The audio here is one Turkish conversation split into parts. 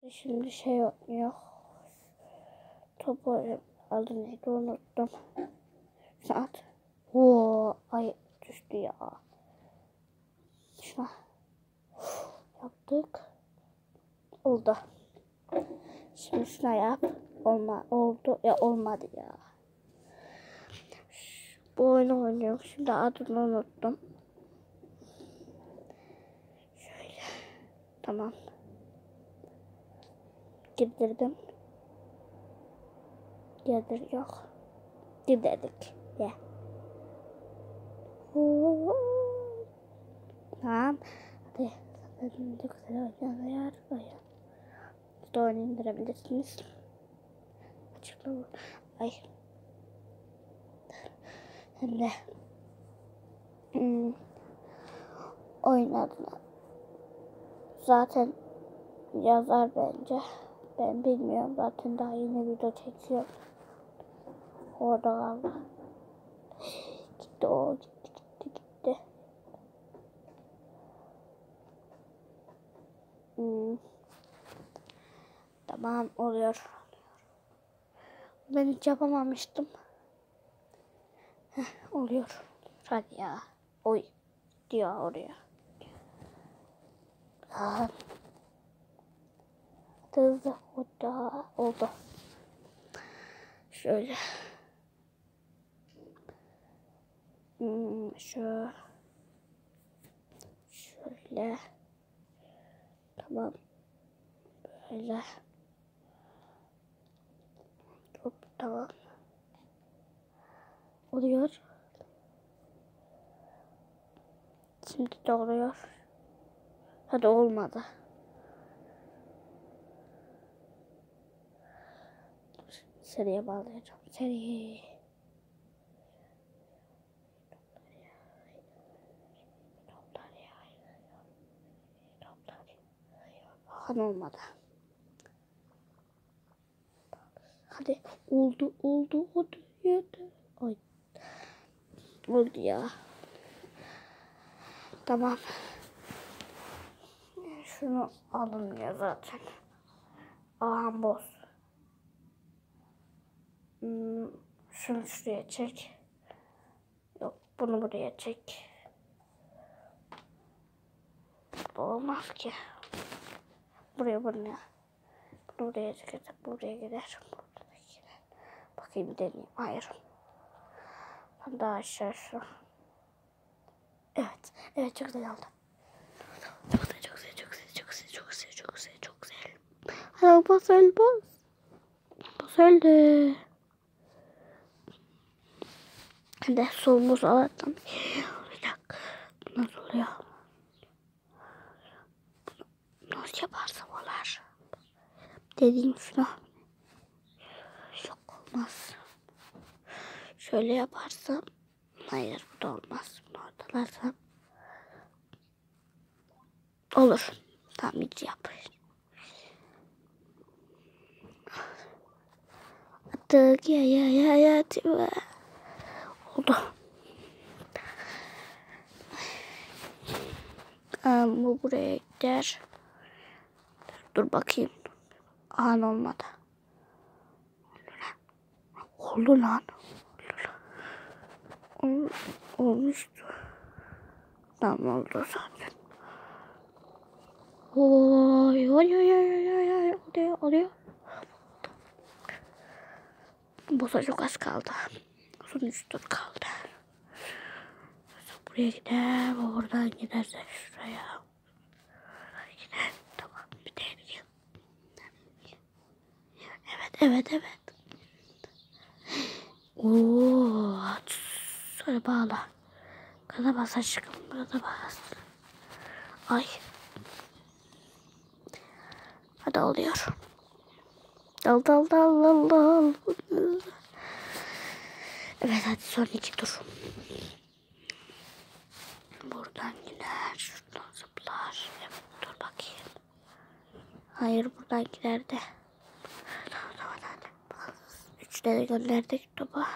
Şimdi şey yok. Topu adı neydi unuttum. Saat. Oo, ay düştü ya. Şuna yaptık. Oldu. Şimdi şuna yap. Oldu ya olmadı ya. Bu oyunu oynuyorum. Şimdi adını unuttum. Şöyle. Tamam. Girdirdim. Girdir yok. Girdirdik. Ye. Tamam. Hadi. Çok güzel oynuyor. Siz de oyunu indirebilirsiniz. Açıklama. Ay. Hem de oyun adına zaten yazar bence. Ben bilmiyorum. Zaten daha yeni video çekiyor. Orada kaldı. Gitti o. Gitti. Tamam oluyor. Ben hiç yapamamıştım. Oluyor. Hadi ya. Oy. Diyor oraya. Hızlı oldu. Şöyle. Şöyle. Tamam. Böyle. Hop, tamam. Oluyor. Şimdi de oluyor. Hadi olmadı. Seriye bağlayacağım. Seri. Bakın olmadı. Hadi oldu. Yeter. Ay. Oldu ya. Tamam. Şunu alınmıyor zaten. Aha boz. Şunu şuraya çek. Yok bunu buraya çek. Olmaz ki. Buraya. Bunu buraya çekeceğim. Buraya gider. Bakayım deneyeyim. Hayır. Ben daha aşağı şu. Evet çok güzel oldu. Çok güzel. Hadi bas. Bas öldü. Hadi solumuz alalım. Bir dakika. Nasıl oluyor? Nasıl yaparsam olur? Dediğim şuna. Yok olmaz. Şöyle yaparsam. Hayır bu da olmaz. Bunu ortalarsam. Olur. Tamam hiç yap. Attık ya. Oldu. Bu buraya gider. Dur bakayım. An olmadı. Oldu lan. Olmuştu. Tamam oldu zaten. Oy. Oluyor. Boza çok az kaldı. Son 3 tur kaldı. Buraya gider. Oradan giderse şuraya. Oradan gider. Tamam bir deneyim. Evet. Oo, sonra bağla. Kana bas aşkım. Burada bas. Ay. Hadi oluyor. Dal. Evet hadi son 2 tur. Buradan gider. Şuradan zıplar. Evet, dur bakayım. Hayır buradan gider de. Tamam. 3 tane gönderdik topa.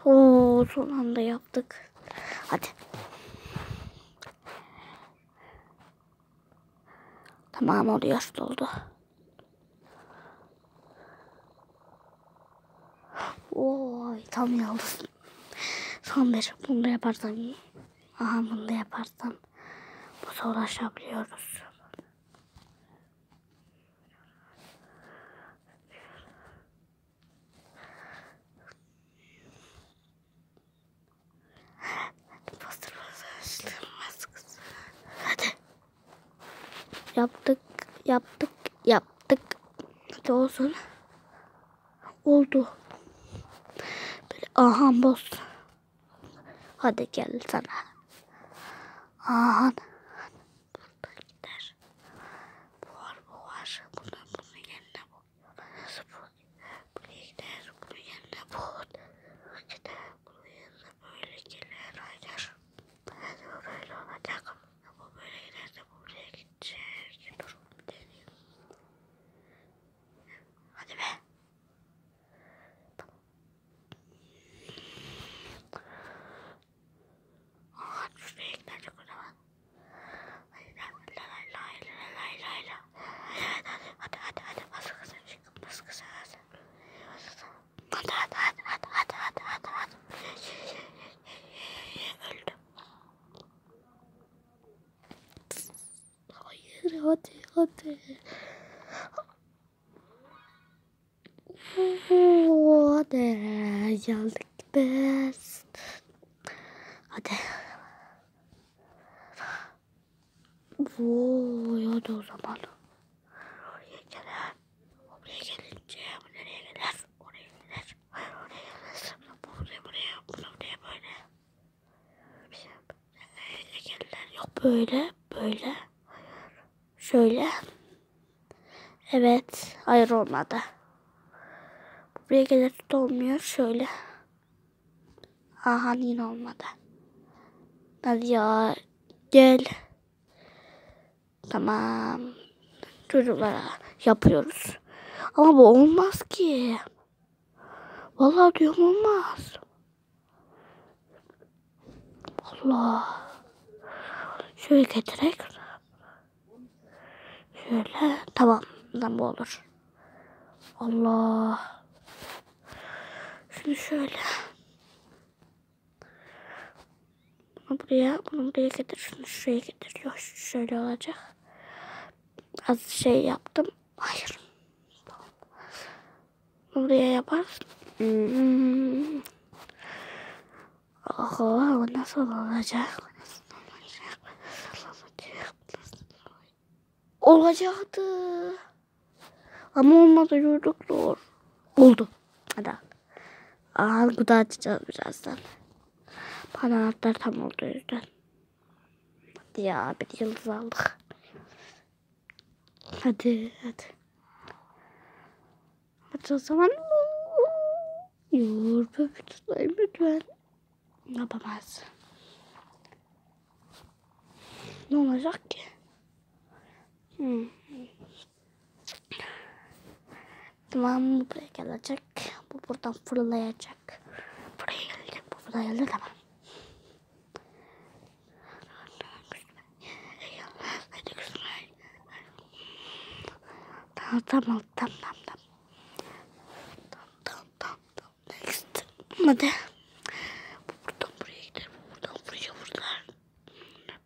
Oo, son anda yaptık. Hadi. Tamam oluyor, doldu. Oy tam yalnız. Son bir. Bunu da yaparsam. Aha bunu da yaparsam. Bu ulaşabiliyoruz. Hadi. Yaptık. Hadi olsun. Oldu. Böyle, aha boss. Hadi gel sana. Aha. Burada gider. Bu var. Bunun yerine bu. Nasıl bu? Buraya gider. Bunun yerine bu. Gider. Bunun yerine böyle gelir. Hayır. Böyle olacak. Bu böyle giderse bu buraya gidecek. Dur. Deneyim. Hadi be. Aha şuraya gidecek o zaman. Hadi bas kısa. Hadi. Öldüm. Hayır hadi. Hadi geldik biz. Hadi. Hadi o zaman. Oraya gelir. Oraya gelince bu nereye gelir? Oraya gelir. Oraya gelir. Buraya böyle. Gelirler. Yok böyle. Şöyle. Evet. Hayır olmadı. Buraya gelir olmuyor. Şöyle. Aha yine olmadı. Hadi ya. Gel. Tamam. Çocuklara yapıyoruz. Ama bu olmaz ki. Vallahi diyorum olmaz. Allah. Şöyle getirek. Şöyle. Tamam. Bu olur. Allah. Şunu şöyle. Bunu buraya getir. Şunu şuraya getir. Yok şöyle olacak. Az şey yaptım. Hayır. Buraya yaparsın. Oho, nasıl olacak? Olacaktı. Ama olmadı çocuklar. Oldu. Hadi. Kutu açacağız birazdan. Bana anahtar tam oldu yüzden. Hadi ya bir yıldız aldık. Hadi. Hadi o zaman. Bebek tutayım lütfen. Yapamaz. Ne olacak ki? Tamam bu buraya gelecek. Bu buradan fırlayacak. Buraya gelecek. Bu buraya gelecek tamam. Tamam. Next. Hadi. Bu buradan buraya gider. Buradan buraya fırlar. Buradan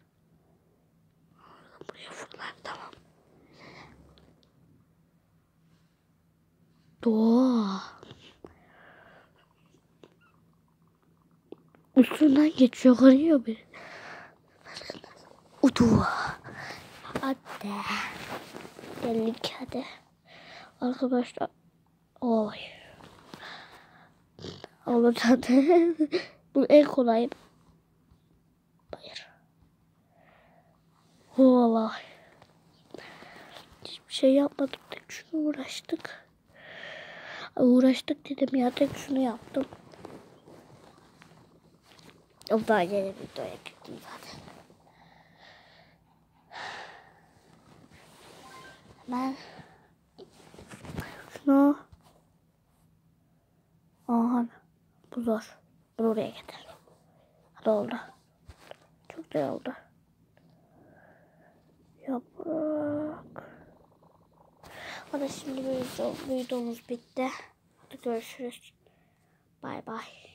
buraya fırlar. Tamam. Doğa. Üstünden geçiyor. Arıyor bir. Doğa. Hadi. Geldik hadi. Arkadaşlar. Oy. Olur zaten. Bu en kolay. Hayır. Vallahi. Hiçbir şey yapmadık. Tek şunu uğraştık. Uğraştık dedim ya. Tek şunu yaptım. O daha yeni videoya gittim zaten. Ben şunu aha bu zor. Bunu oraya getir. Hadi oldu. Çok güzel oldu. Yaprak. Hadi şimdi videomuz bitti. Hadi görüşürüz. Bay bay.